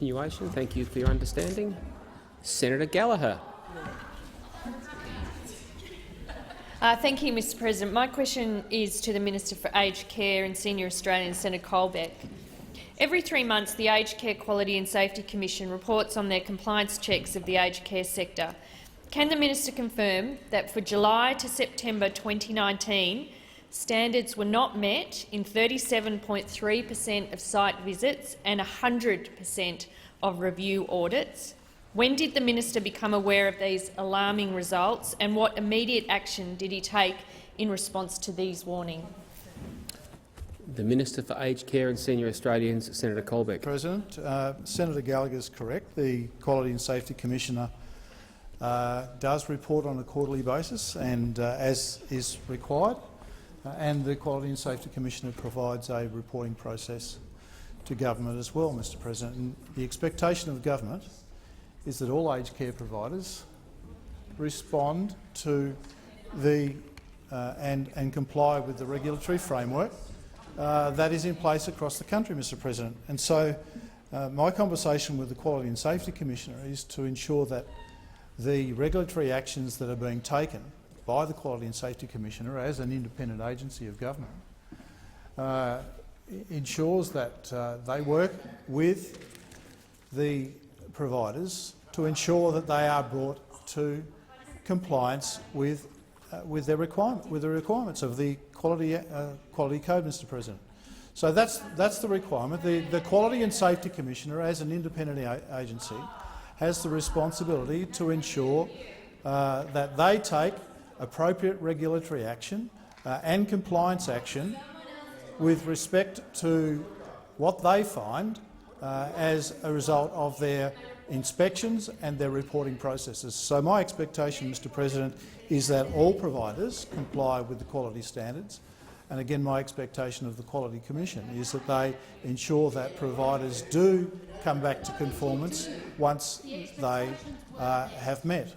Continuation. Thank you for your understanding. Senator Gallagher. Thank you, Mr President. My question is to the Minister for Aged Care and Senior Australians, Senator Colbeck. Every 3 months, the Aged Care Quality and Safety Commission reports on their compliance checks of the aged care sector. Can the minister confirm that for July to September 2019, standards were not met in 37.3% of site visits and 100% of review audits? When did the minister become aware of these alarming results, and what immediate action did he take in response to these warnings? The Minister for Aged Care and Senior Australians, Senator Colbeck. President, Senator Gallagher is correct. The Quality and Safety Commissioner does report on a quarterly basis, and as is required. And the Quality and Safety Commissioner provides a reporting process to government as well, Mr President. And the expectation of government is that all aged care providers respond to the and comply with the regulatory framework that is in place across the country, Mr President. And so my conversation with the Quality and Safety Commissioner is to ensure that the regulatory actions that are being taken by the Quality and Safety Commissioner as an independent agency of government ensures that they work with the providers to ensure that they are brought to compliance with the requirements of the quality code, Mr President. So that's the requirement. The Quality and Safety Commissioner, as an independent agency, has the responsibility to ensure that they take appropriate regulatory action and compliance action with respect to what they find as a result of their inspections and their reporting processes. So my expectation, Mr President, is that all providers comply with the quality standards. And again, my expectation of the Quality Commission is that they ensure that providers do come back to conformance once they have met.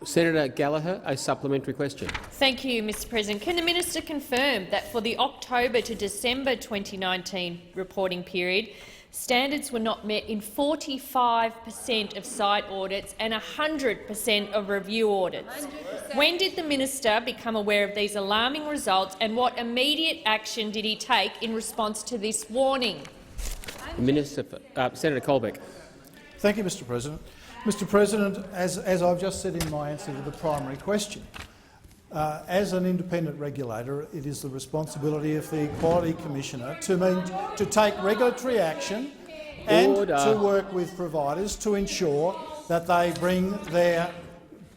Senator Gallagher, a supplementary question. Thank you, Mr President. Can the minister confirm that for the October to December 2019 reporting period, standards were not met in 45% of site audits and 100% of review audits? 100%. When did the minister become aware of these alarming results, and what immediate action did he take in response to this warning? Minister for, Senator Colbeck. Thank you, Mr President. Mr President, as I've just said in my answer to the primary question, as an independent regulator, it is the responsibility of the Quality Commissioner to take regulatory action and to work with providers to ensure that they bring their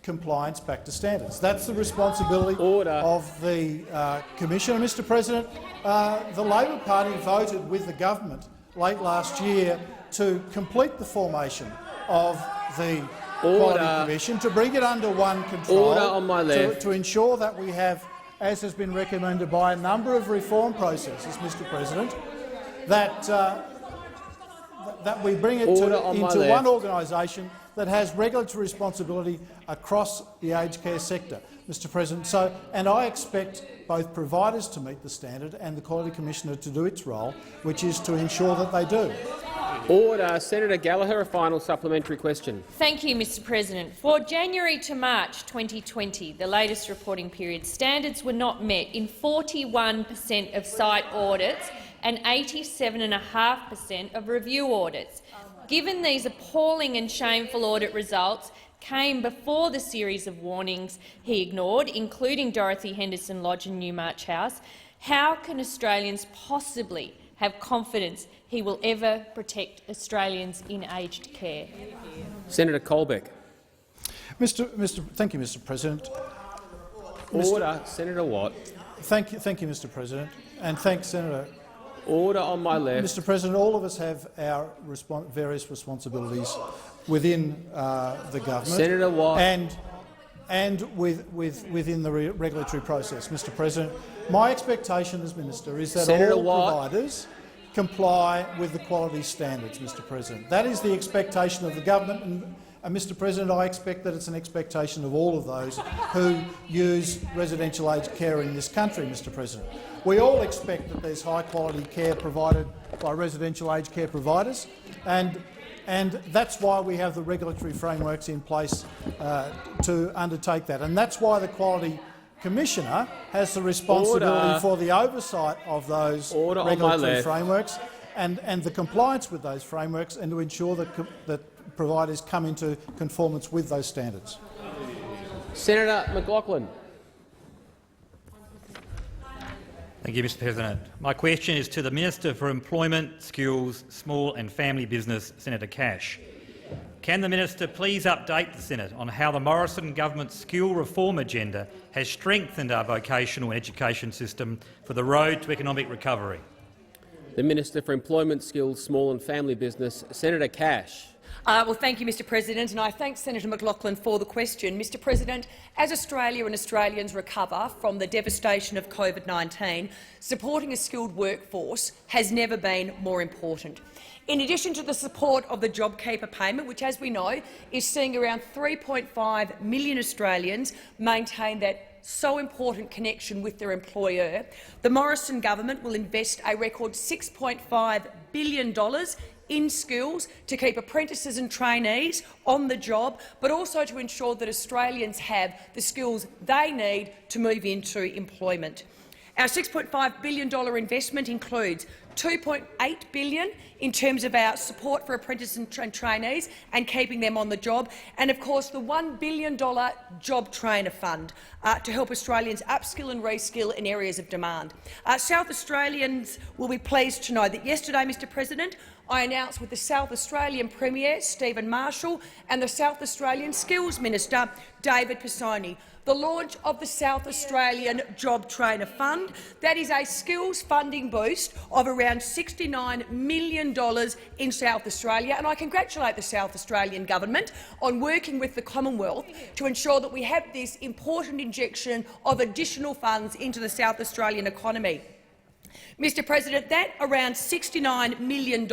compliance back to standards. That's the responsibility of the Commissioner. Mr President, the Labor Party voted with the government late last year to complete the formation of the Quality Commission, to bring it under one control, to ensure that we have, as has been recommended by a number of reform processes, Mr President, that we bring it into one organisation that has regulatory responsibility across the aged care sector, Mr President. And I expect both providers to meet the standard and the Quality Commissioner to do its role, which is to ensure that they do. Order. Senator Gallagher, a final supplementary question. Thank you, Mr President. For January to March 2020, the latest reporting period, standards were not met in 41% of site audits and 87.5% of review audits. Given these appalling and shameful audit results came before the series of warnings he ignored, including Dorothy Henderson Lodge and Newmarch House, how can Australians possibly have confidence he will ever protect Australians in aged care? Senator Colbeck. Thank you, Mr President. Order. Senator Watt. Thank you, Mr President, and thanks, Senator. Order on my left. Mr President, all of us have our various responsibilities within the government, Senator Watt, and within the regulatory process, Mr President. My expectation as Minister is that Senator all providers comply with the quality standards, Mr President. That is the expectation of the government, and Mr President, I expect that it's an expectation of all of those who use residential aged care in this country, Mr President. We all expect that there's high-quality care provided by residential aged care providers, and that's why we have the regulatory frameworks in place to undertake that. And that's why the Quality Commissioner has the responsibility for the oversight of those regulatory frameworks and the compliance with those frameworks, and to ensure that providers come into conformance with those standards. Senator McLaughlin. Thank you, Mr President. My question is to the Minister for Employment, Skills, Small and Family Business, Senator Cash. Can the Minister please update the Senate on how the Morrison government's skill reform agenda has strengthened our vocational education system for the road to economic recovery? The Minister for Employment, Skills, Small and Family Business, Senator Cash. Well, thank you, Mr President, and I thank Senator McLaughlin for the question. Mr President, as Australia and Australians recover from the devastation of COVID-19, supporting a skilled workforce has never been more important. In addition to the support of the JobKeeper payment, which, as we know, is seeing around 3.5 million Australians maintain that so important connection with their employer, the Morrison government will invest a record $6.5 billion in skills to keep apprentices and trainees on the job, but also to ensure that Australians have the skills they need to move into employment. Our $6.5 billion investment includes $2.8 billion in terms of our support for apprentices and trainees and keeping them on the job, and of course the $1 billion Job Trainer Fund to help Australians upskill and reskill in areas of demand. South Australians will be pleased to know that yesterday, Mr President, I announced with the South Australian Premier, Stephen Marshall, and the South Australian Skills Minister, David Pisoni, the launch of the South Australian Job Trainer Fund. That is a skills funding boost of around $69 million in South Australia, and I congratulate the South Australian government on working with the Commonwealth to ensure that we have this important injection of additional funds into the South Australian economy. Mr President, that around $69 million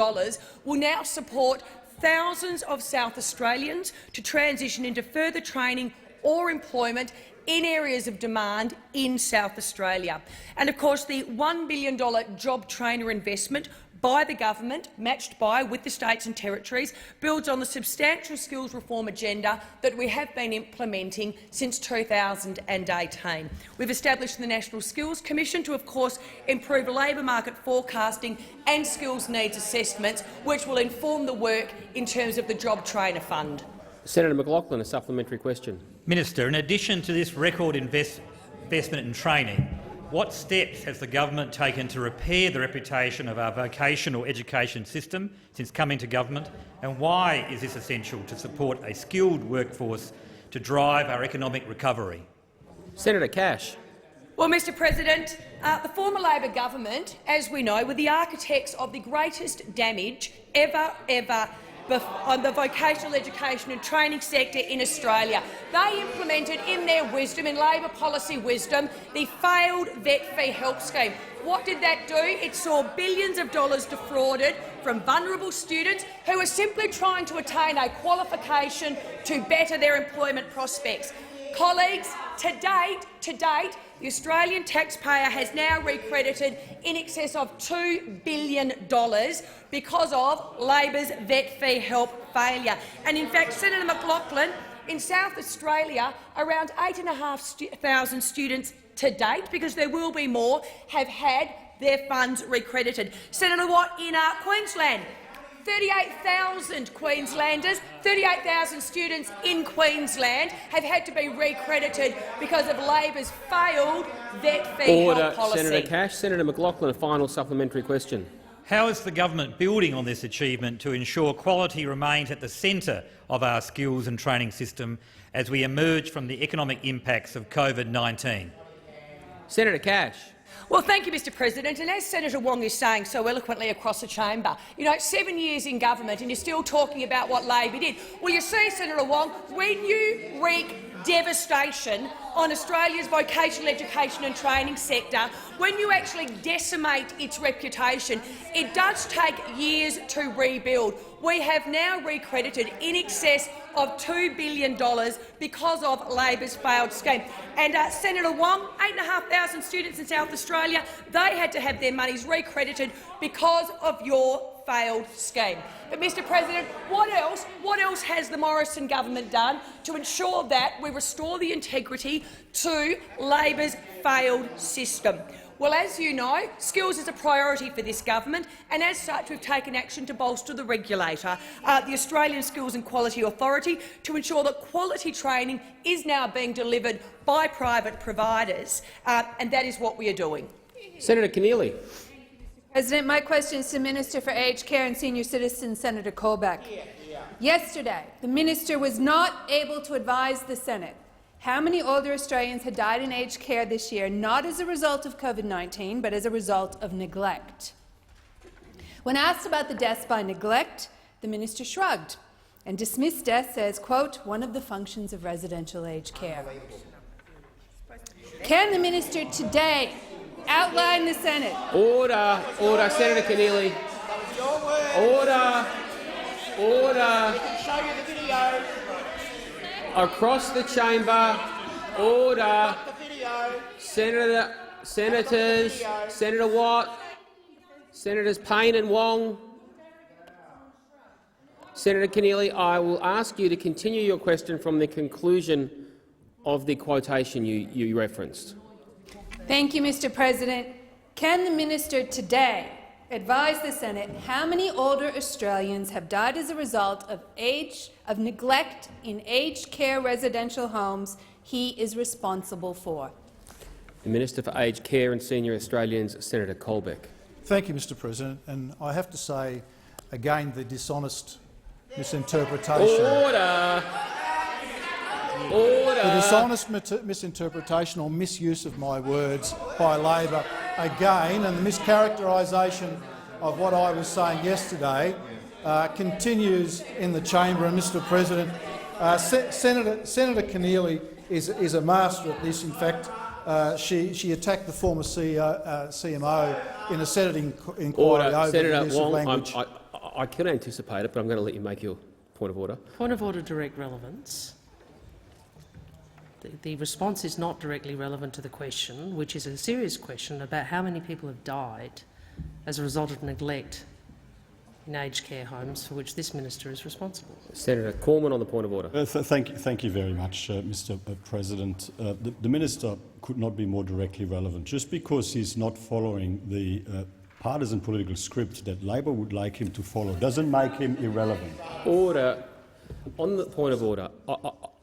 will now support thousands of South Australians to transition into further training or employment in areas of demand in South Australia. And of course, the $1 billion job trainer investment by the government, matched by with the states and territories, builds on the substantial skills reform agenda that we have been implementing since 2018. We've established the National Skills Commission to, of course, improve labour market forecasting and skills needs assessments, which will inform the work in terms of the Job Trainer Fund. Senator McLaughlin, a supplementary question. Minister, in addition to this record investment in training, what steps has the government taken to repair the reputation of our vocational education system since coming to government, and why is this essential to support a skilled workforce to drive our economic recovery? Senator Cash. Well, Mr President, the former Labor government, as we know, were the architects of the greatest damage ever on the vocational education and training sector in Australia. They implemented in their wisdom, in Labor policy wisdom, the failed vet fee help scheme. What did that do? It saw billions of dollars defrauded from vulnerable students who were simply trying to attain a qualification to better their employment prospects. Colleagues, to date, the Australian taxpayer has now recredited in excess of $2 billion because of Labor's vet fee help failure. And in fact, Senator McLaughlin, in South Australia, around 8,500 students to date, because there will be more, have had their funds recredited. Senator Watt, in Queensland, 38,000 Queenslanders, 38,000 students in Queensland have had to be recredited because of Labor's failed vet fee help policy. Senator Cash. Senator McLaughlin, a final supplementary question. How is the government building on this achievement to ensure quality remains at the centre of our skills and training system as we emerge from the economic impacts of COVID-19? Senator Cash. Well, thank you, Mr President. And as Senator Wong is saying so eloquently across the chamber, 7 years in government and you're still talking about what Labor did. Well, you see, Senator Wong, when you wreak devastation on Australia's vocational education and training sector, when you actually decimate its reputation, it does take years to rebuild. we have now recredited in excess of $2 billion because of Labor's failed scheme. And Senator Wong, 8,500 students in South Australia, they had to have their monies recredited because of your failed scheme. But, Mr President, what else has the Morrison government done to ensure that we restore the integrity to Labor's failed system? Well, as you know, skills is a priority for this government, and as such we've taken action to bolster the regulator, the Australian Skills and Quality Authority, to ensure that quality training is now being delivered by private providers, and that is what we are doing. Senator Keneally. President, my question is to the Minister for Aged Care and Senior Citizens, Senator Colbeck. Yesterday, the minister was not able to advise the Senate how many older Australians had died in aged care this year, not as a result of COVID-19, but as a result of neglect. When asked about the deaths by neglect, the minister shrugged and dismissed deaths as, quote, one of the functions of residential aged care. Can the minister today outline the Senate? Order. Order. Senator Keneally. Order. Order. Show you the video. Across the chamber. Order. Senators. Senator Watt. Senators Payne and Wong. Senator Keneally, I will ask you to continue your question from the conclusion of the quotation you referenced. Thank you, Mr. President. Can the minister today advise the Senate how many older Australians have died as a result of neglect in aged care residential homes he is responsible for? The Minister for Aged Care and Senior Australians, Senator Colbeck. Thank you, Mr. President. And I have to say, again, the dishonest misinterpretation. Order. Order. The dishonest misinterpretation or misuse of my words by Labor again, and the mischaracterisation of what I was saying yesterday continues in the chamber. And, Mr. President, Senator Keneally is a master at this. In fact, she attacked the former CMO in a Senate inquiry over Senator the use Wong, of language. I can anticipate it, but I'm going to let you make your point of order. Point of order, direct relevance. The response is not directly relevant to the question, which is a serious question about how many people have died as a result of neglect in aged care homes for which this minister is responsible. Senator Cormann on the point of order. Thank you very much, Mr. President. The minister could not be more directly relevant. Just because he's not following the partisan political script that Labor would like him to follow doesn't make him irrelevant. Order. On the point of order,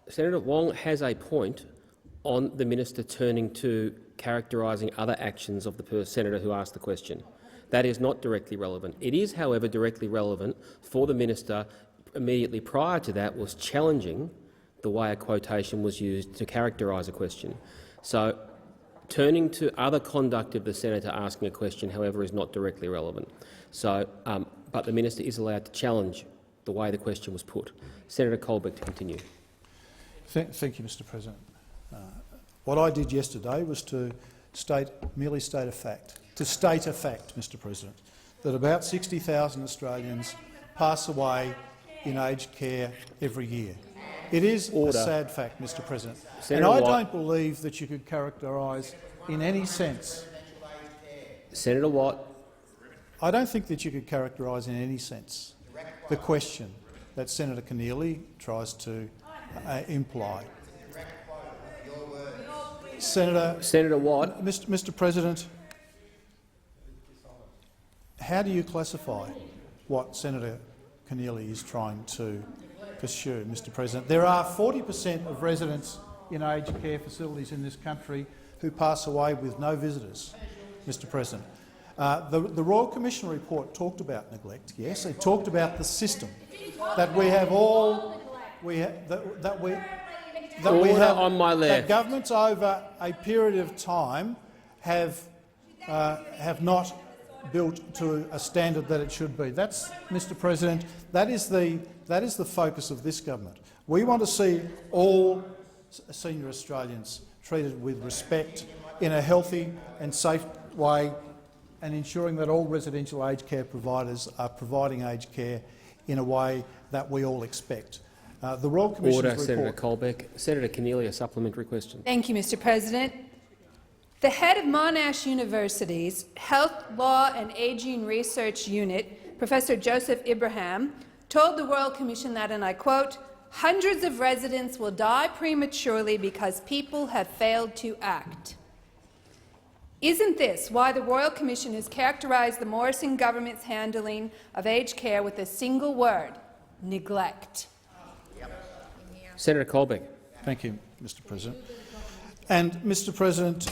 Senator Wong has a point on the minister turning to characterising other actions of the senator who asked the question. That is not directly relevant. It is, however, directly relevant for the minister immediately prior to that was challenging the way a quotation was used to characterise a question. So turning to other conduct of the senator asking a question, however, is not directly relevant. So, but the minister is allowed to challenge the way the question was put. Senator Colbeck to continue. Thank you, Mr. President. What I did yesterday was to merely state a fact. To state a fact, Mr. President, that about 60,000 Australians pass away in aged care every year. It is a sad fact, Mr. President. Senator and I Watt. don't believe that you could characterise in any sense. Senator Watt. I don't think that you could characterise in any sense the question that Senator Keneally tries to imply. Senator Watt. Mr. President, how do you classify what Senator Keneally is trying to pursue, Mr. President? There are 40% of residents in aged care facilities in this country who pass away with no visitors, Mr. President. The Royal Commission report talked about neglect. Yes, it talked about the system that we have all on my left. That governments over a period of time have not built to a standard that it should be. That's, Mr. President, that is the focus of this government. We want to see all senior Australians treated with respect in a healthy and safe way, and ensuring that all residential aged care providers are providing aged care in a way that we all expect. The Royal Commission's Order, report— Senator Colbeck. Senator Keneally, a supplementary question. Thank you, Mr. President. The head of Monash University's Health, Law and Ageing Research Unit, Professor Joseph Ibrahim, told the Royal Commission that, and I quote, "Hundreds of residents will die prematurely because people have failed to act." Isn't this why the Royal Commission has characterised the Morrison government's handling of aged care with a single word: neglect? Senator Colbeck. Thank you, Mr. President. And, Mr. President,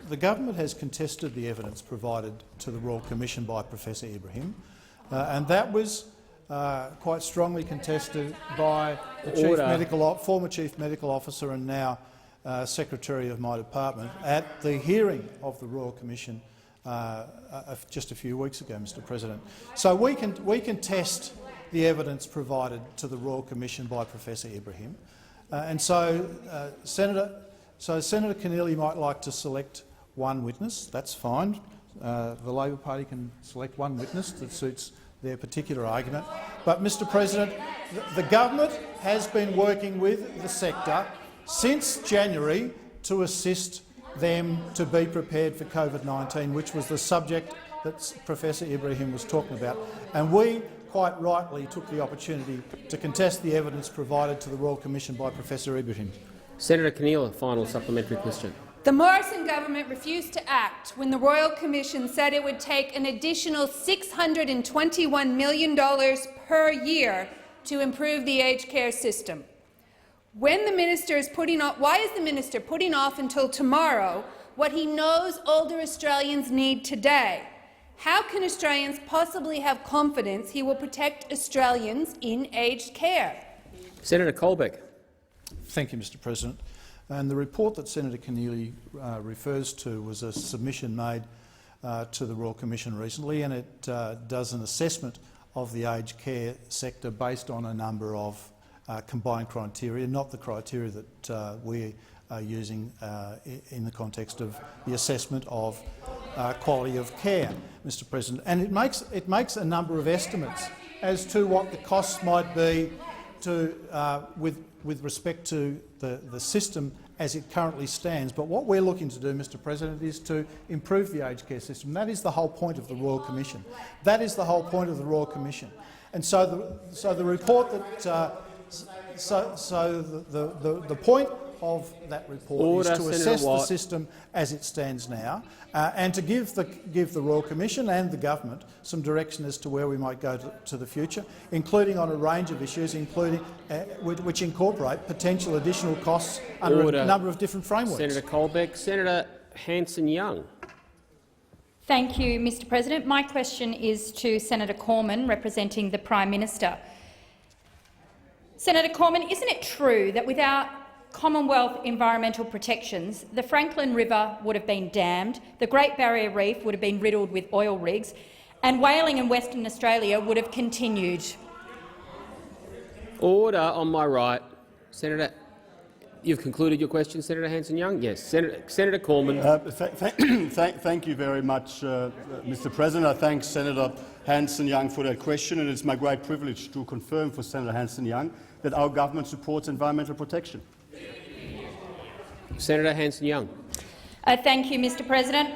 the government has contested the evidence provided to the Royal Commission by Professor Ibrahim, and that was quite strongly contested by the former Chief Medical Officer and now Secretary of my department at the hearing of the Royal Commission just a few weeks ago, Mr. President. So we can test the evidence provided to the Royal Commission by Professor Ibrahim, and so Senator Keneally might like to select one witness. That's fine. The Labor Party can select one witness that suits their particular argument. But, Mr. President, the government has been working with the sector since January to assist them to be prepared for COVID-19, which was the subject that Professor Ibrahim was talking about. And we quite rightly took the opportunity to contest the evidence provided to the Royal Commission by Professor Ibrahim. Senator Keneally, a final supplementary question. The Morrison government refused to act when the Royal Commission said it would take an additional $621 million per year to improve the aged care system. When the minister is why is the minister putting off until tomorrow what he knows older Australians need today? How can Australians possibly have confidence he will protect Australians in aged care? Senator Colbeck. Thank you, Mr. President. And the report that Senator Keneally refers to was a submission made to the Royal Commission recently, and it does an assessment of the aged care sector based on a number of combined criteria, not the criteria that we are using in the context of the assessment of quality of care, Mr. President. And it makes a number of estimates as to what the costs might be with respect to the system as it currently stands. But what we're looking to do, Mr. President, is to improve the aged care system. That is the whole point of the Royal Commission. That is the whole point of the Royal Commission. And so the report that the point of that report is to assess the system as it stands now, and to give the Royal Commission and the government some direction as to where we might go to the future, including on a range of issues, including which incorporate potential additional costs under a number of different frameworks. Senator Colbeck. Senator Hanson-Young. Thank you, Mr. President. My question is to Senator Cormann, representing the Prime Minister. Senator Cormann, isn't it true that without Commonwealth environmental protections, the Franklin River would have been dammed, the Great Barrier Reef would have been riddled with oil rigs, and whaling in Western Australia would have continued? Order on my right. Senator, you've concluded your question, Senator Hanson-Young? Yes. Senator Cormann. Thank you very much, Mr. President. I thank Senator Hanson-Young for that question, and it's my great privilege to confirm for Senator Hanson-Young that our government supports environmental protection. Senator Hanson-Young. Thank you, Mr. President.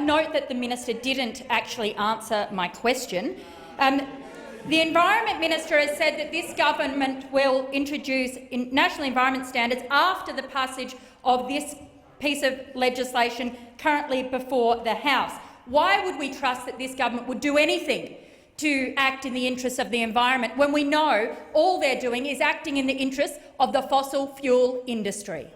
Note that the minister didn't actually answer my question. The Environment Minister has said that this government will introduce national environment standards after the passage of this piece of legislation currently before the House. Why would we trust that this government would do anything to act in the interests of the environment when we know all they're doing is acting in the interests of the fossil fuel industry?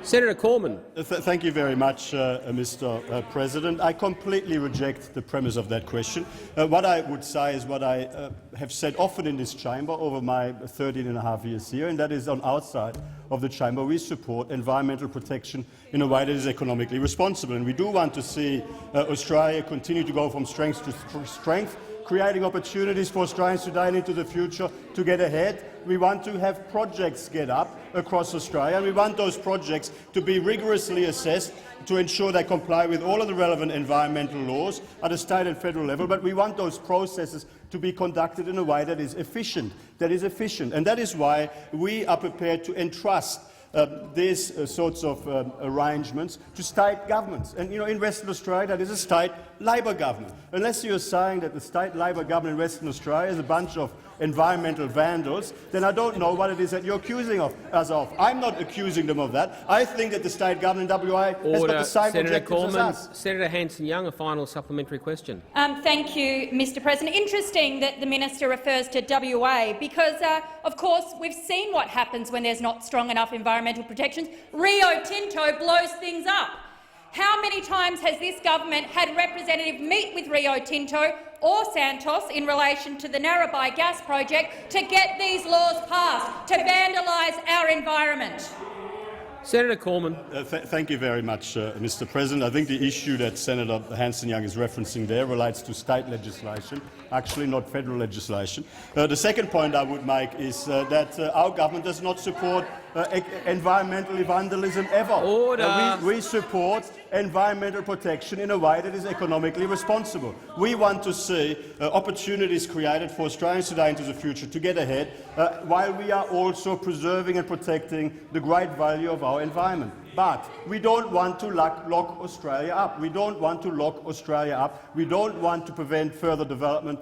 Senator Cormann. Thank you very much, Mr. President. I completely reject the premise of that question. What I would say is what I have said often in this chamber over my 13.5 years here, and that is on outside of the chamber we support environmental protection in a way that is economically responsible. And we do want to see Australia continue to go from strength to strength creating opportunities for Australians today and into the future to get ahead. We want to have projects get up across Australia, and we want those projects to be rigorously assessed to ensure they comply with all of the relevant environmental laws at a state and federal level, but we want those processes to be conducted in a way that is efficient. And that is why we are prepared to entrust these sorts of arrangements to state governments. And in Western Australia, that is a state Labor government. Unless you're saying that the state Labor government in Western Australia is a bunch of environmental vandals, then I don't know what it is that you're accusing us of. I'm not accusing them of that. I think that the state government in WA has got the same Senator objectives as Cormann. us. Senator Hanson-Young, a final supplementary question. Thank you, Mr President. Interesting that the minister refers to WA because, of course, we've seen what happens when there's not strong enough environmental protections. Rio Tinto blows things up. How many times has this government had a representative meet with Rio Tinto or Santos in relation to the Narrabri gas project to get these laws passed, to vandalise our environment? Senator Cormann. Thank you very much, Mr President. I think the issue that Senator Hanson-Young is referencing there relates to state legislation, actually not federal legislation. The second point I would make is that our government does not support environmental vandalism ever. Order. We support environmental protection in a way that is economically responsible. We want to see opportunities created for Australians today into the future to get ahead, while we are also preserving and protecting the great value of our environment. But we don't want to lock Australia up. We don't want to lock Australia up. We don't want to prevent further development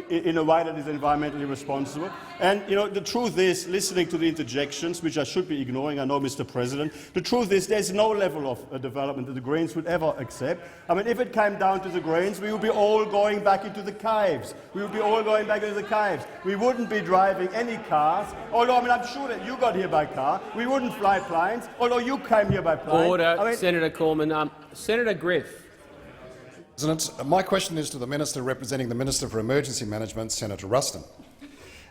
in a way that is environmentally responsible. And the truth is, listening to the interjections, which I should be ignoring, I know, Mr President, the truth is there's no level of development that the Greens would ever accept. I mean, if it came down to the Greens, we would be all going back into the caves. We would be all going back into the caves. We wouldn't be driving any cars, although I'm sure that you got here by car. We wouldn't fly planes, although you came here by plane. Order. Senator Cormann. Senator Griff. President, my question is to the Minister representing the Minister for Emergency Management, Senator Ruston.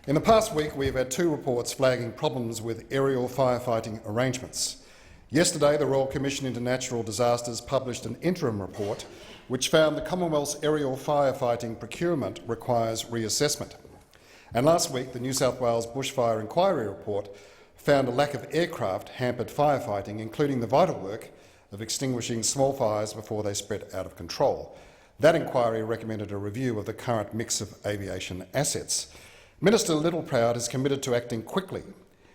In the past week, we have had 2 reports flagging problems with aerial firefighting arrangements. Yesterday, the Royal Commission into Natural Disasters published an interim report which found the Commonwealth's aerial firefighting procurement requires reassessment. And last week, the New South Wales Bushfire Inquiry report found a lack of aircraft hampered firefighting, including the vital work of extinguishing small fires before they spread out of control. That inquiry recommended a review of the current mix of aviation assets. Minister Littleproud is committed to acting quickly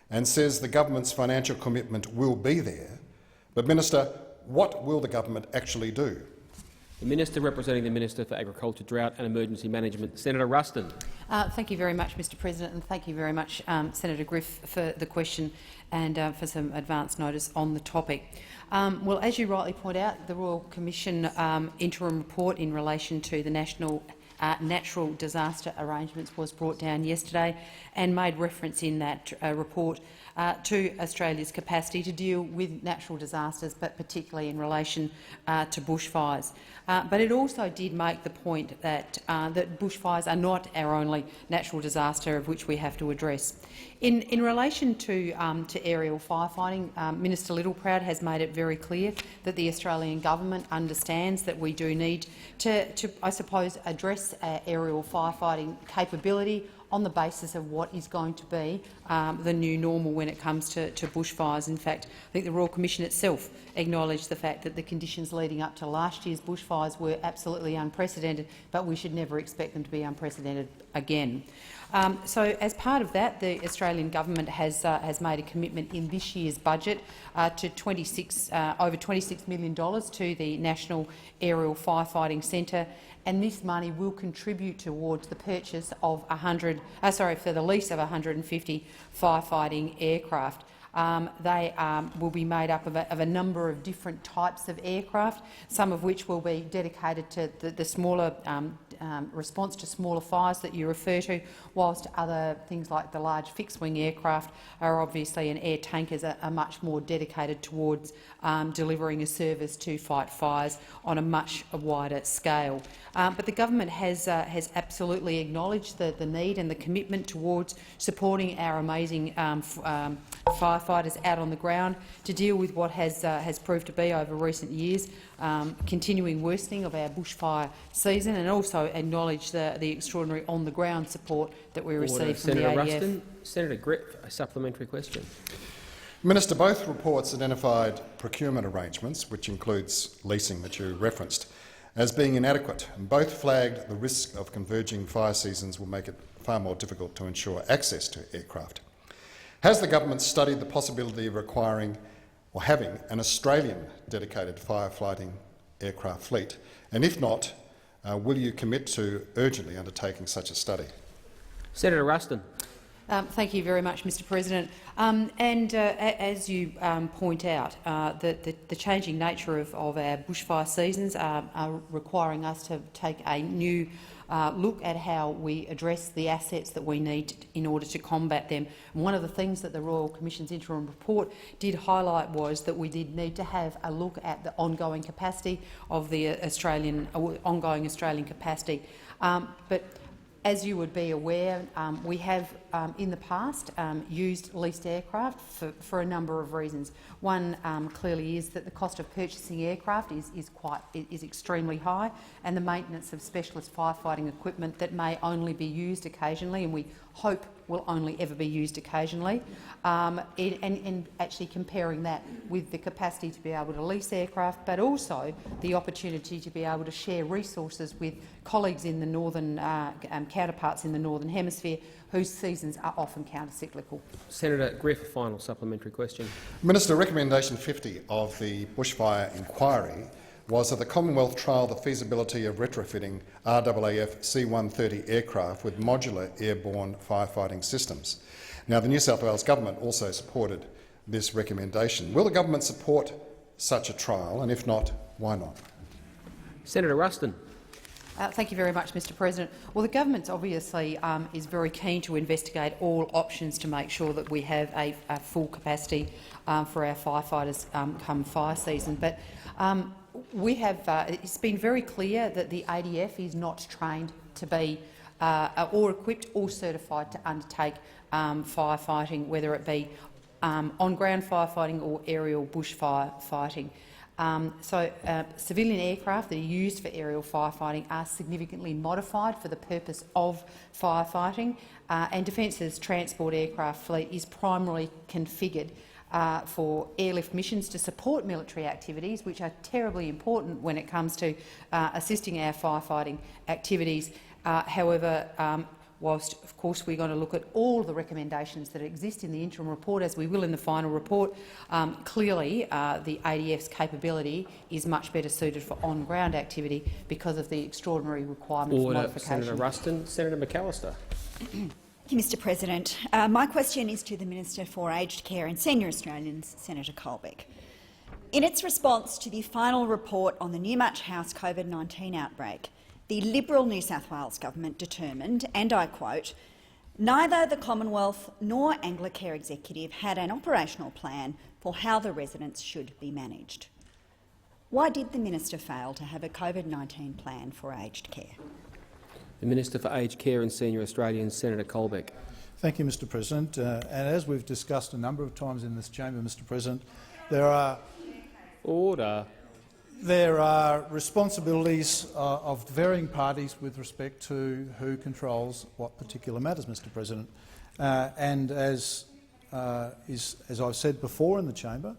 and says the government's financial commitment will be there. But, Minister, what will the government actually do? The Minister representing the Minister for Agriculture, Drought and Emergency Management, Senator Ruston. Thank you very much, Mr President, and thank you very much, Senator Griff, for the question and for some advance notice on the topic. Well, as you rightly point out, the Royal Commission interim report in relation to the national natural disaster arrangements was brought down yesterday and made reference in that report to Australia's capacity to deal with natural disasters, but particularly in relation to bushfires. But it also did make the point that, that bushfires are not our only natural disaster of which we have to address. In relation to aerial firefighting, Minister Littleproud has made it very clear that the Australian government understands that we do need to I suppose, address aerial firefighting capability on the basis of what is going to be the new normal when it comes to bushfires. In fact, I think the Royal Commission itself acknowledged the fact that the conditions leading up to last year's bushfires were absolutely unprecedented, but we should never expect them to be unprecedented again. So, as part of that, the Australian government has made a commitment in this year's budget to over $26 million to the National Aerial Firefighting Centre, and this money will contribute towards the purchase of for the lease of 150 firefighting aircraft. They will be made up of a number of different types of aircraft, some of which will be dedicated to the smaller response to smaller fires that you refer to, whilst other things like the large fixed-wing aircraft are obviously, and air tankers are much more dedicated towards delivering a service to fight fires on a much wider scale. But the government has absolutely acknowledged the need and the commitment towards supporting our amazing firefighters out on the ground to deal with what has proved to be over recent years continuing worsening of our bushfire season, and also acknowledge the extraordinary on-the-ground support that we receive from Senator the ADF. Ruston. Senator Griff, a supplementary question. Minister, both reports identified procurement arrangements, which includes leasing that you referenced, as being inadequate, and both flagged the risk of converging fire seasons will make it far more difficult to ensure access to aircraft. Has the government studied the possibility of requiring or having an Australian dedicated firefighting aircraft fleet? And if not, will you commit to urgently undertaking such a study? Senator Ruston. Thank you very much, Mr President. As you point out, the changing nature of our bushfire seasons are requiring us to take a new look at how we address the assets that we need in order to combat them. And one of the things that the Royal Commission's interim report did highlight was that we did need to have a look at the ongoing capacity of the ongoing Australian capacity. But as you would be aware, we have in the past used leased aircraft for a number of reasons. One clearly is that the cost of purchasing aircraft is extremely high, and the maintenance of specialist firefighting equipment that may only be used occasionally, and we hope will only ever be used occasionally, and actually comparing that with the capacity to be able to lease aircraft, but also the opportunity to be able to share resources with colleagues in the northern counterparts in the Northern Hemisphere, whose seasons are often counter-cyclical. Senator Griff, a final supplementary question. Minister, recommendation 50 of the bushfire inquiry was that the Commonwealth trial the feasibility of retrofitting RAAF C-130 aircraft with modular airborne firefighting systems. Now, the New South Wales government also supported this recommendation. Will the government support such a trial, and if not, why not? Senator Ruston. Thank you very much, Mr President. Well, the government obviously is very keen to investigate all options to make sure that we have a full capacity for our firefighters come fire season. But we have, it's been very clear that the ADF is not trained to be or equipped or certified to undertake firefighting, whether it be on-ground firefighting or aerial bushfire fighting. Civilian aircraft that are used for aerial firefighting are significantly modified for the purpose of firefighting, and Defence's transport aircraft fleet is primarily configured for airlift missions to support military activities, which are terribly important when it comes to assisting our firefighting activities. However, whilst, of course, we're going to look at all the recommendations that exist in the interim report, as we will in the final report, clearly the ADF's capability is much better suited for on-ground activity because of the extraordinary requirements for modification. Senator Ruston. Senator McAllister. Thank you, Mr President. My question is to the Minister for Aged Care and Senior Australians, Senator Colbeck. In its response to the final report on the Newmatch House COVID-19 outbreak, the Liberal New South Wales government determined, and I quote, "Neither the Commonwealth nor Anglicare Executive had an operational plan for how the residents should be managed." Why did the minister fail to have a COVID-19 plan for aged care? The Minister for Aged Care and Senior Australians, Senator Colbeck. Thank you, Mr President. And as we've discussed a number of times in this chamber, Mr President, there are responsibilities of varying parties with respect to who controls what particular matters, Mr President. And as I've said before in the chamber,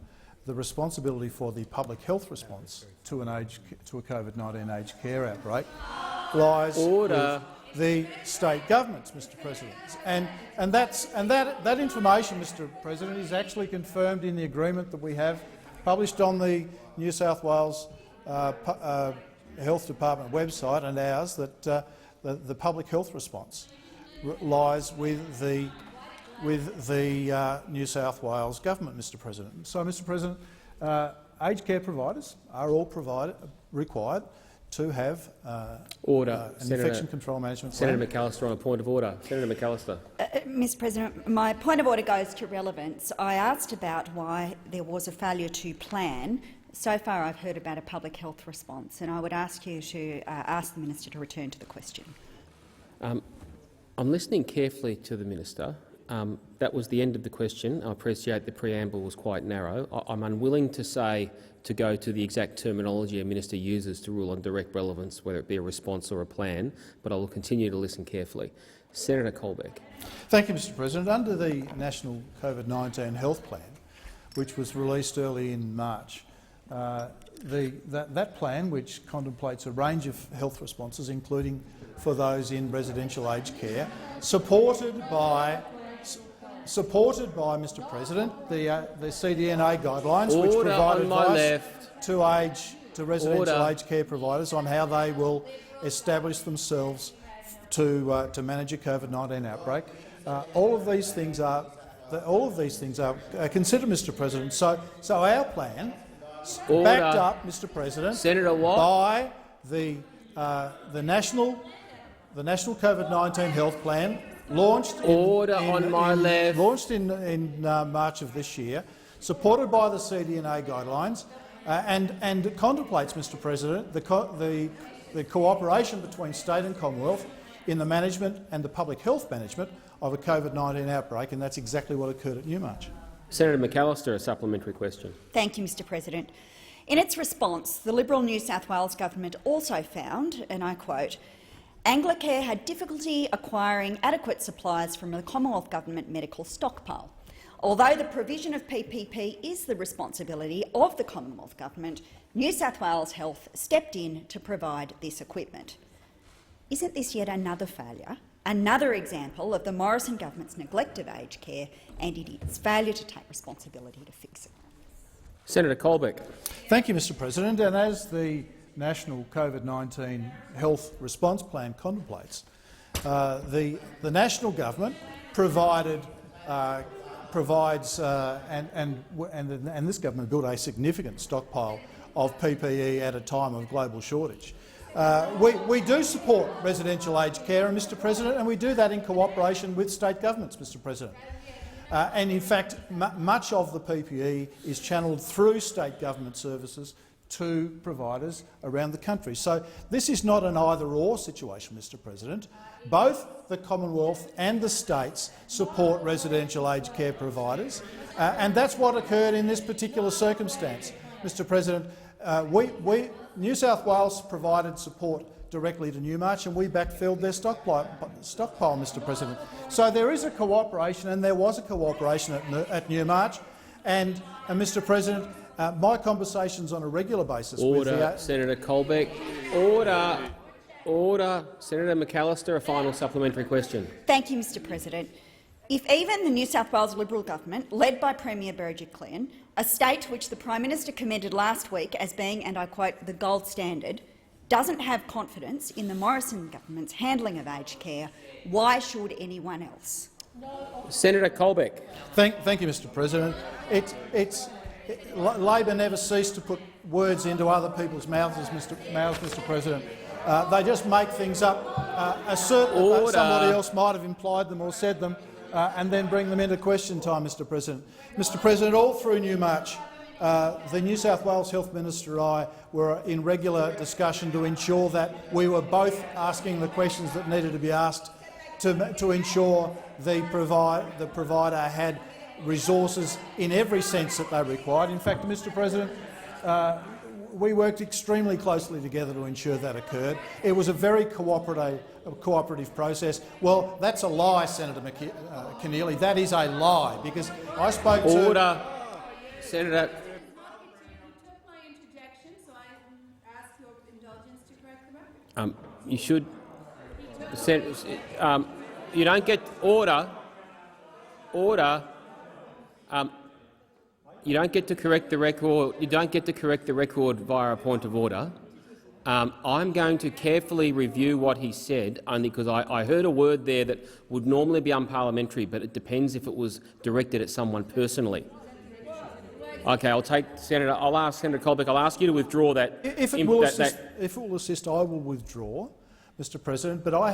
the responsibility for the public health response to a COVID-19 aged care outbreak lies with the state governments, Mr President. And that information, Mr President, is actually confirmed in the agreement that we have published on the New South Wales Health Department website and ours, that the public health response lies with the New South Wales government, Mr President. So, Mr President, aged care providers are all required to have an infection control management plan. Senator McAllister on a point of order. Senator McAllister. Mr President, my point of order goes to relevance. I asked about why there was a failure to plan. So far I've heard about a public health response, and I would ask you to ask the minister to return to the question. I'm listening carefully to the minister, That was the end of the question. I appreciate the preamble was quite narrow. I'm unwilling to go to the exact terminology a minister uses to rule on direct relevance, whether it be a response or a plan, but I will continue to listen carefully. Senator Colbeck. Thank you, Mr President. Under the National COVID-19 Health Plan, which was released early in March, that plan, which contemplates a range of health responses, including for those in residential aged care, supported by Mr President, the CDNA guidelines, which provide advice to residential aged care providers on how they will establish themselves to manage a COVID-19 outbreak. All of these things are considered, Mr President. So our plan, backed up, Mr President, Senator Watt, by the national COVID-19 health plan, launched in March of this year, supported by the CDNA guidelines, and contemplates, Mr President, the cooperation between state and Commonwealth in the management and the public health management of a COVID-19 outbreak, and that's exactly what occurred at Newmarch. Senator McAllister, a supplementary question. Thank you, Mr President. In its response, the Liberal New South Wales government also found, and I quote, Anglicare had difficulty acquiring adequate supplies from the Commonwealth Government medical stockpile. Although the provision of PPE is the responsibility of the Commonwealth Government, New South Wales Health stepped in to provide this equipment. Isn't this yet another failure, another example of the Morrison government's neglect of aged care and its failure to take responsibility to fix it? Senator Colbeck. Thank you, Mr President. And as the National COVID-19 Health Response Plan contemplates, the national government provides and this government built a significant stockpile of PPE at a time of global shortage. We do support residential aged care, Mr President, and we do that in cooperation with state governments, Mr President. And in fact, much of the PPE is channelled through state government services to providers around the country. So this is not an either-or situation, Mr President. Both the Commonwealth and the states support residential aged care providers, and that's what occurred in this particular circumstance. Mr President, New South Wales provided support directly to Newmarch, and we backfilled their stockpile, Mr President. So there is a cooperation, and there was a cooperation at Newmarch. And Mr President, my conversations on a regular basis with the Senator Colbeck. Order. Senator McAllister, a final supplementary question. Thank you, Mr President. If even the New South Wales Liberal government, led by Premier Berejiklian, a state which the Prime Minister commended last week as being, and I quote, the gold standard, doesn't have confidence in the Morrison government's handling of aged care, why should anyone else? Senator Colbeck. Thank you, Mr President. Labor never ceased to put words into other people's mouths, Mr President. They just make things up, assert that somebody else might have implied them or said them, and then bring them into question time, Mr President. Mr President, all through Newmarch, the New South Wales Health Minister and I were in regular discussion to ensure that we were both asking the questions that needed to be asked to ensure the provider had resources in every sense that they required. In fact, Mr President, we worked extremely closely together to ensure that occurred. It was a very cooperative process. Well, that's a lie, Senator Keneally. That is a lie, because I spoke to— Order. Senator. You should. You don't get order. You don't get to correct the record. You don't get to correct the record via a point of order. I'm going to carefully review what he said, only because I heard a word there that would normally be unparliamentary, but it depends if it was directed at someone personally. Okay, I'll ask Senator Colbeck. I'll ask you to withdraw that. If it will assist, I will withdraw, Mr President. But I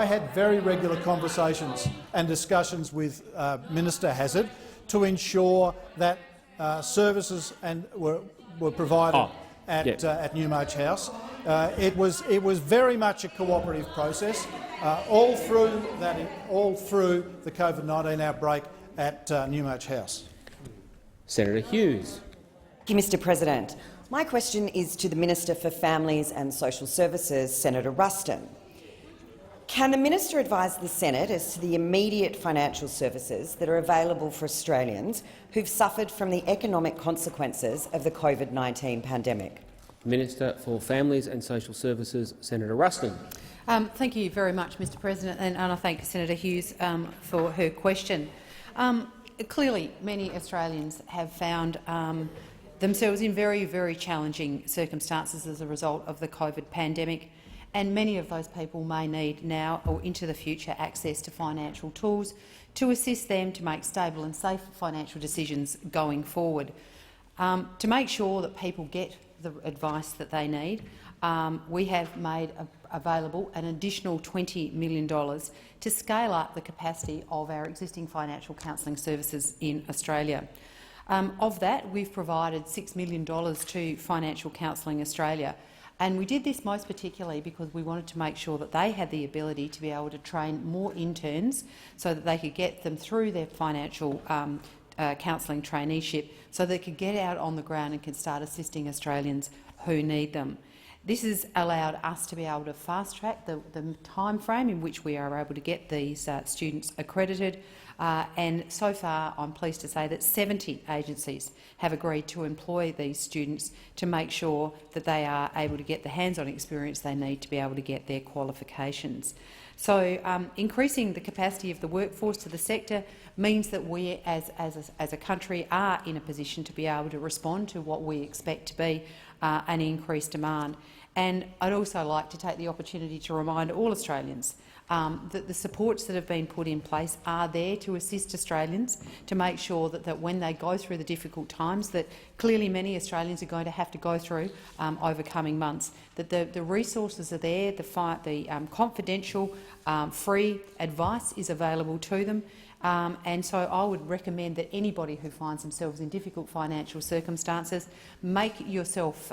had very regular conversations and discussions with Minister Hazzard to ensure that services were provided at Newmarch House. It was very much a cooperative process. all through the COVID-19 outbreak at Newmarch House. Senator Hughes. Thank you, Mr. President. My question is to the Minister for Families and Social Services, Senator Ruston. Can the minister advise the Senate as to the immediate financial services that are available for Australians who've suffered from the economic consequences of the COVID-19 pandemic? Minister for Families and Social Services, Senator Ruston. Thank you very much, Mr. President, and I thank Senator Hughes for her question. Clearly, many Australians have found themselves in very, very challenging circumstances as a result of the COVID pandemic, and many of those people may need now or into the future access to financial tools to assist them to make stable and safe financial decisions going forward. To make sure that people get the advice that they need, we have made available an additional $20 million to scale up the capacity of our existing financial counselling services in Australia. Of that, we've provided $6 million to Financial Counselling Australia, and we did this most particularly because we wanted to make sure that they had the ability to be able to train more interns so that they could get them through their financial counselling traineeship so they could get out on the ground and could start assisting Australians who need them. This has allowed us to be able to fast-track the time frame in which we are able to get these students accredited, and so far I'm pleased to say that 70 agencies have agreed to employ these students to make sure that they are able to get the hands-on experience they need to be able to get their qualifications. So increasing the capacity of the workforce to the sector means that we as a country are in a position to be able to respond to what we expect to be an increased demand. And I'd also like to take the opportunity to remind all Australians that the supports that have been put in place are there to assist Australians to make sure that when they go through the difficult times that clearly many Australians are going to have to go through over coming months, that the resources are there, the confidential, free advice is available to them. And so I would recommend that anybody who finds themselves in difficult financial circumstances make yourself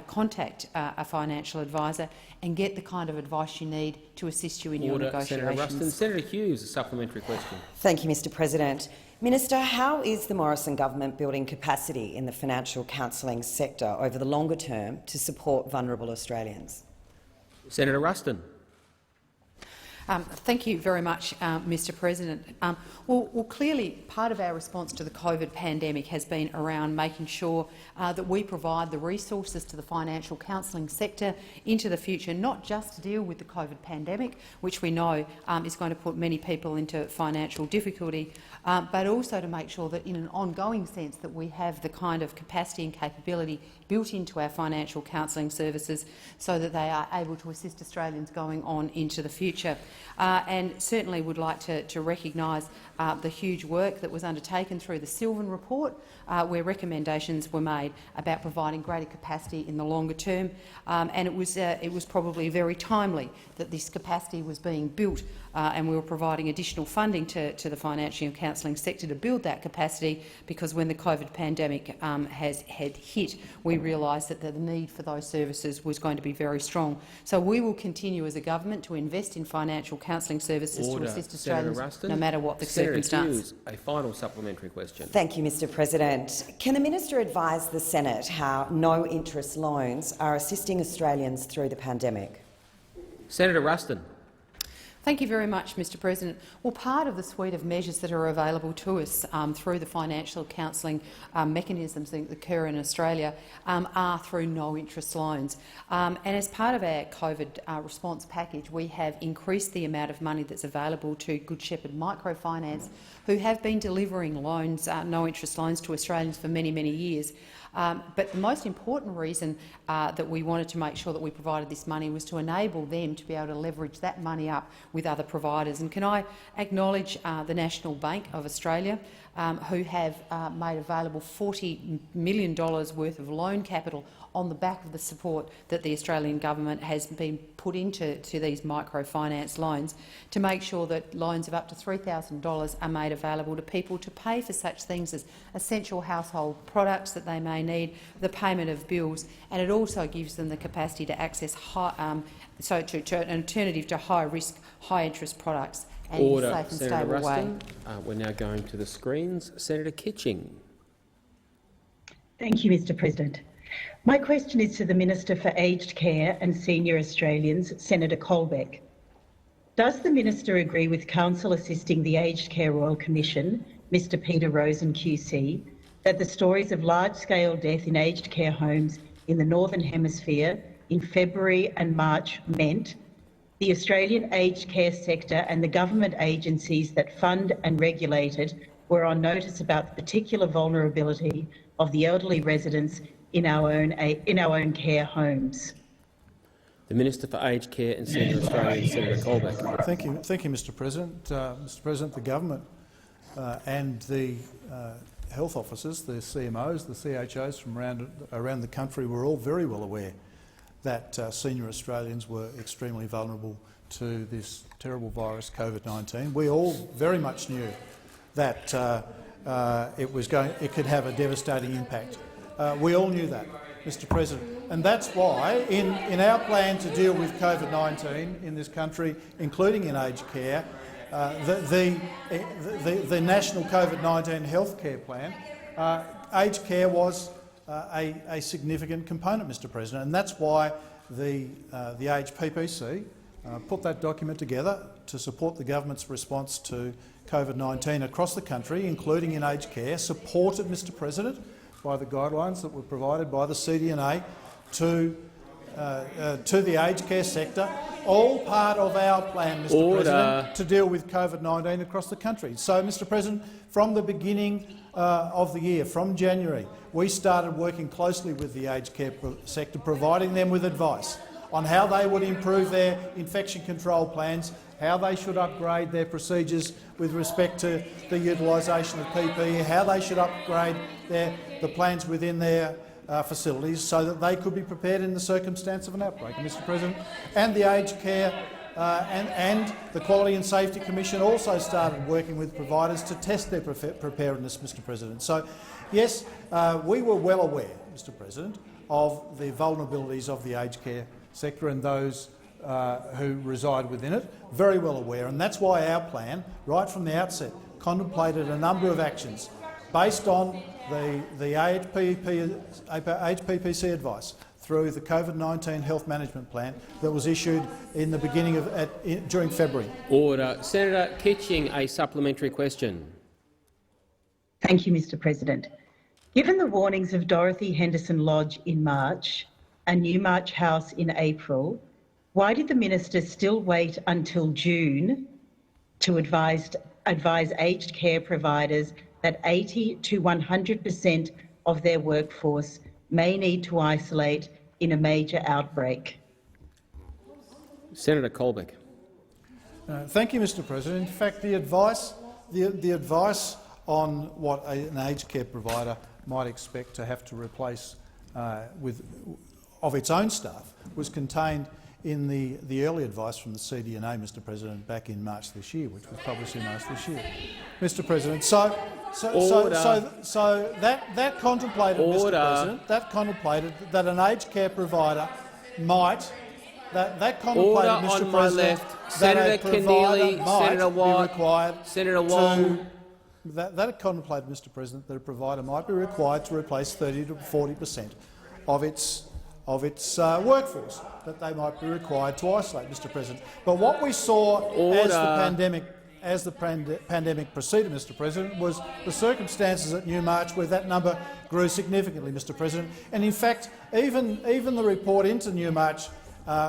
contact a financial advisor and get the kind of advice you need to assist you in your negotiations. Senator Ruston. Senator Hughes, a supplementary question. Thank you, Mr. President. Minister, how is the Morrison government building capacity in the financial counselling sector over the longer term to support vulnerable Australians? Senator Ruston. Thank you very much, Mr. President. Well, clearly, part of our response to the COVID pandemic has been around making sure that we provide the resources to the financial counselling sector into the future, not just to deal with the COVID pandemic, which we know is going to put many people into financial difficulty, but also to make sure that in an ongoing sense that we have the kind of capacity and capability built into our financial counselling services so that they are able to assist Australians going on into the future. And certainly would like to recognise the huge work that was undertaken through the Sylvan report, where recommendations were made about providing greater capacity in the longer term. And it was probably very timely that this capacity was being built, and we were providing additional funding to the financial and counselling sector to build that capacity, because when the COVID pandemic had hit, we realised that the need for those services was going to be very strong. So we will continue as a government to invest in financial counselling services to assist Australians, no matter what the circumstance. Hughes, a final supplementary question. Thank you, Mr. President. Can the minister advise the Senate how no-interest loans are assisting Australians through the pandemic? Senator Ruston. Thank you very much, Mr. President. Well, part of the suite of measures that are available to us through the financial counselling mechanisms that occur in Australia are through no-interest loans. And as part of our COVID response package, we have increased the amount of money that's available to Good Shepherd Microfinance, who have been delivering loans, no-interest loans to Australians for many, many years. But the most important reason that we wanted to make sure that we provided this money was to enable them to be able to leverage that money up with other providers. And can I acknowledge the National Bank of Australia, who have made available $40 million worth of loan capital on the back of the support that the Australian government has been put into these microfinance loans, to make sure that loans of up to $3,000 are made available to people to pay for such things as essential household products that they may need, the payment of bills, and it also gives them the capacity to access an alternative to high-risk, high-interest products and in a safe and Senator stable way. Ruston. We're now going to the screens. Senator Kitching. Thank you, Mr President. My question is to the Minister for Aged Care and Senior Australians, Senator Colbeck. Does the Minister agree with Council assisting the Aged Care Royal Commission, Mr Peter Rosen QC, that the stories of large-scale death in aged care homes in the Northern Hemisphere in February and March meant the Australian aged care sector and the government agencies that fund and regulate it were on notice about the particular vulnerability of the elderly residents in our own care homes? The Minister for Aged Care and Senior Australians, Senator Colbeck. Thank you, Mr President. Mr President, the government and the health officers, the CMOs, the CHOs from around the country were all very well aware that senior Australians were extremely vulnerable to this terrible virus, COVID-19. We all very much knew that it could have a devastating impact. We all knew that, Mr President, and that's why in our plan to deal with COVID-19 in this country, including in aged care, the National COVID-19 Healthcare Plan, aged care was a significant component, Mr President, and that's why the Aged PPC put that document together to support the government's response to COVID-19 across the country, including in aged care, supported, Mr President, by the guidelines that were provided by the CDNA to the aged care sector, all part of our plan, Mr President, to deal with COVID-19 across the country. So, Mr President, from the beginning of the year, from January, we started working closely with the aged care sector, providing them with advice on how they would improve their infection control plans, how they should upgrade their procedures with respect to the utilisation of PPE, how they should upgrade the plans within their facilities so that they could be prepared in the circumstance of an outbreak. Mr President, and the Aged Care and the Quality and Safety Commission also started working with providers to test their preparedness, Mr President. So, yes, we were well aware, Mr President, of the vulnerabilities of the aged care sector and those who reside within it, very well aware, and that's why our plan, right from the outset, contemplated a number of actions based on the Aged PPC advice through the COVID-19 Health Management Plan that was issued in the beginning of during February. Order. Senator Kitching, a supplementary question. Thank you, Mr President. Given the warnings of Dorothy Henderson Lodge in March and Newmarch House in April, why did the minister still wait until June to advise aged care providers that 80 to 100% of their workforce may need to isolate in a major outbreak? Senator Colbeck. Thank you, Mr President. In fact, the advice on what an aged care provider might expect to have to replace of its own staff was contained in the early advice from the CDNA, Mr President, back in March this year, which was published in March this year. Mr President, so that contemplated, Mr President, that contemplated that an aged care provider might, that contemplated, Mr President, that a provider might be required Senator Wong. That contemplated, Mr President, that a provider might be required to replace 30 to 40% of its workforce, that they might be required to isolate, Mr President. But what we saw as the pandemic proceeded, Mr President, was the circumstances at Newmarch where that number grew significantly, Mr President. And in fact, even the report into Newmarch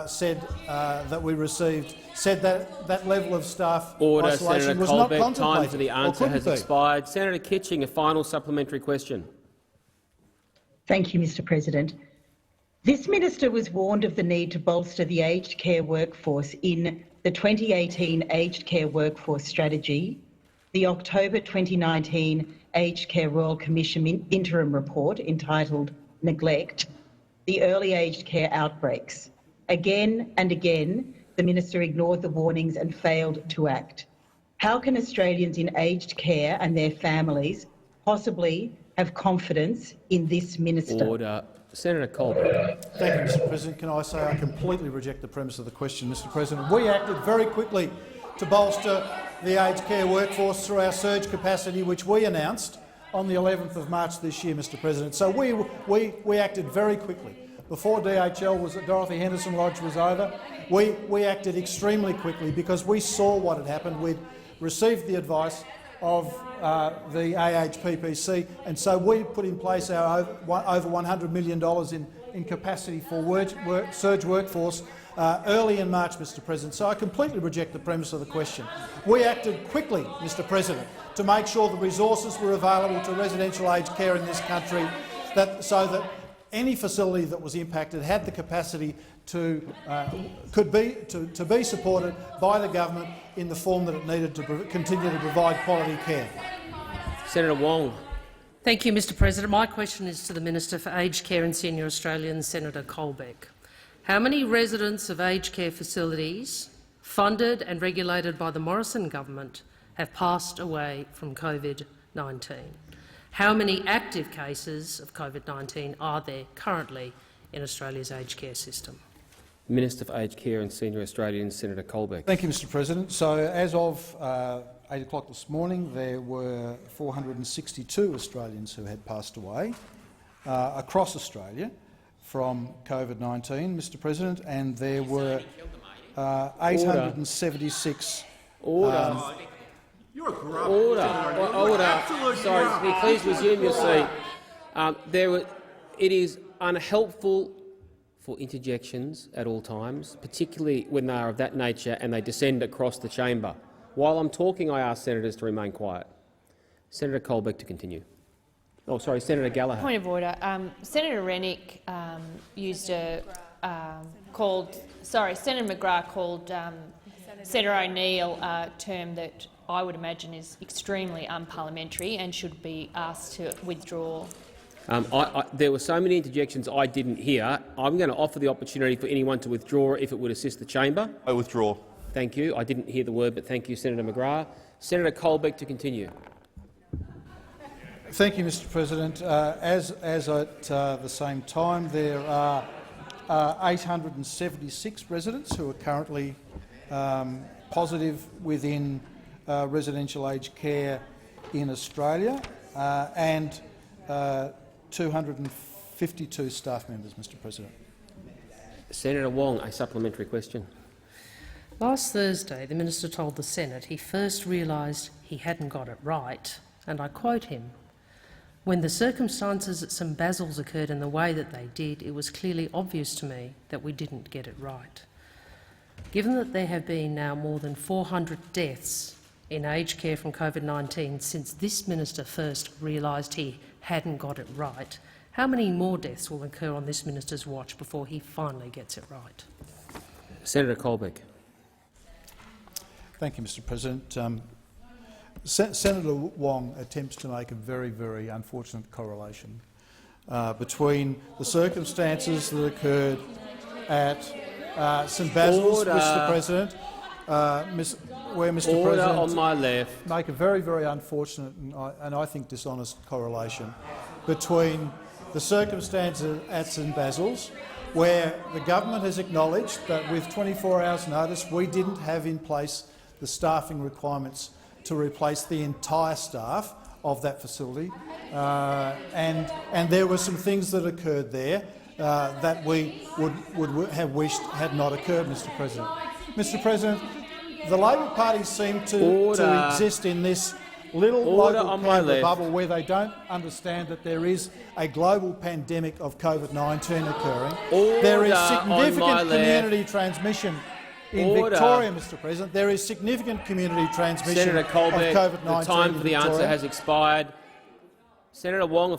said that we received said that level of staff isolation Senator was Colbeck, not contemplated. time for the answer has expired. Senator Kitching, a final supplementary question. Thank you, Mr President. This minister was warned of the need to bolster the aged care workforce in the 2018 Aged Care Workforce Strategy, the October 2019 Aged Care Royal Commission interim report entitled Neglect, the early aged care outbreaks. Again and again, the minister ignored the warnings and failed to act. How can Australians in aged care and their families possibly have confidence in this minister? Order. Senator Colbeck. Thank you, Mr President. Can I say I completely reject the premise of the question, Mr President. We acted very quickly to bolster the aged care workforce through our surge capacity, which we announced on the 11th of March this year, Mr President. So we acted very quickly. Before Dorothy Henderson Lodge was over, we acted extremely quickly because we saw what had happened. We'd received the advice of the AHPPC, and so we put in place our over $100 million in capacity for surge workforce early in March, Mr President. So I completely reject the premise of the question. We acted quickly, Mr President, to make sure the resources were available to residential aged care in this country, so that any facility that was impacted had the capacity to be supported by the government in the form that it needed to continue to provide quality care. Senator Wong. Thank you, Mr President. My question is to the Minister for Aged Care and Senior Australians, Senator Colbeck. How many residents of aged care facilities funded and regulated by the Morrison government have passed away from COVID-19? How many active cases of COVID-19 are there currently in Australia's aged care system? Minister for Aged Care and Senior Australians, Senator Colbeck. Thank you, Mr President. So as of 8 o'clock this morning, there were 462 Australians who had passed away across Australia from COVID-19, Mr President, and there were 876... Order. Order. Sorry, please resume your seat. It is unhelpful for interjections at all times, particularly when they are of that nature and they descend across the chamber. While I'm talking, I ask senators to remain quiet. Senator Colbeck to continue. Oh, sorry, Senator Gallagher. Point of order. Senator Rennick Senator McGrath called Senator O'Neill a term that I would imagine is extremely unparliamentary and should be asked to withdraw. There were so many interjections I didn't hear. I'm going to offer the opportunity for anyone to withdraw if it would assist the chamber. I withdraw. Thank you. I didn't hear the word, but thank you, Senator McGrath. Senator Colbeck to continue. Thank you, Mr President. As at the same time, there are 876 residents who are currently positive within residential aged care in Australia, and 252 staff members, Mr President. Senator Wong, a supplementary question. Last Thursday, the minister told the Senate he first realised he hadn't got it right, and I quote him, "When the circumstances at St Basil's occurred in the way that they did, it was clearly obvious to me that we didn't get it right." Given that there have been now more than 400 deaths in aged care from COVID-19 since this minister first realised he hadn't got it right, how many more deaths will occur on this minister's watch before he finally gets it right? Senator Colbeck. Thank you, Mr President. Senator Wong attempts to make a very, very unfortunate correlation between the circumstances that occurred at St Basil's, Mr President, where Mr President on my left make a very, very unfortunate and I think dishonest correlation between the circumstances at St Basil's, where the government has acknowledged that with 24 hours' notice we didn't have in place the staffing requirements to replace the entire staff of that facility, and there were some things that occurred there that we would have wished had not occurred, Mr President. Mr President, the Labor Party seem to exist in this little local Canberra bubble where they don't understand that there is a global pandemic of COVID-19 occurring. There is significant community transmission in Victoria, Mr President. There is significant community transmission Senator Colbeck, of COVID-19 the time for the answer has expired. Senator Wong,